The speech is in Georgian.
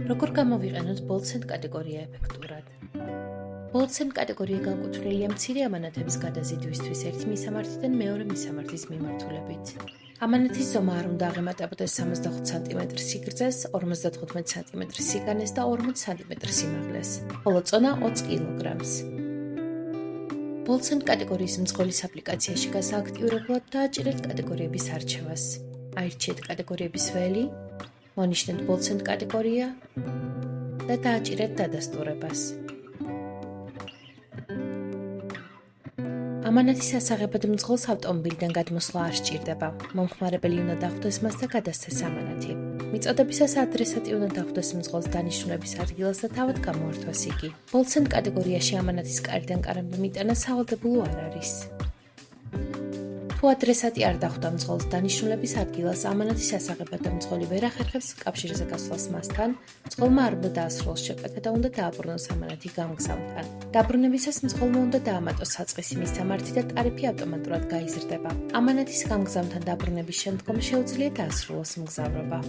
როგორ გამოვიყენოთ ბოლცენ კატეგორია ეფექტურად? ბოლცენ კატეგორია განკუთვნილია მცირე ამანათების გადაზიდვისთვის ერთი მისამართიდან მეორე მისამართის მიმართულებით. ამანათის ზომა არ უნდა აღემატებოდეს 65 სმ სიგრძეს, 55 სმ სიგანეს და 40 სმ სიმაღლეს, ხოლო წონა 20 კილოგრამს. ბოლცენ კატეგორიის მძღოლის აპლიკაციაში გასააქტიურებლად დააჭირეთ კატეგორიების არჩევას. აირჩიეთ კატეგორიების ველი, მონიშნეთ ბოლცენ კატეგორია და დააჭირეთ დადასტურებას. ამანათის ასაღებად მძღოლს ავტომობილიდან გადმოსვლა არ სჭირდება. მომხმარებელი უნდა დახვდეს მას და გადასცეს ამანათი. მიწოდებისას ადრესატი უნდა დახვდეს მძღოლს დანიშნულების ადგილას და თავად გამოართვას იგი. ბოლცენ კატეგორიაში ამანათის კარიდან კარამდე მიტანა სავალდებულო არ არის. თუ ადრესატი არ დახვდა მძღოლს დანიშნულების ადგილას, ამანათის ასაღებად და მძღოლი ვერ ახერხებს კავშირზე გასვლას მასთან, მძღოლმა არ უნდა დაასრულოს შეკვეთა და უნდა დააბრუნოს ამანათი გამგზავნთან. დაბრუნებისას მძღოლმა უნდა დაამატოს საწყისი მისამართი და ტარიფი ავტომატურად გაიზრდება. ამანათის გამგზავნთან დაბრუნების შემდგომ შეუძლია დაასრულოს მგზავრობა.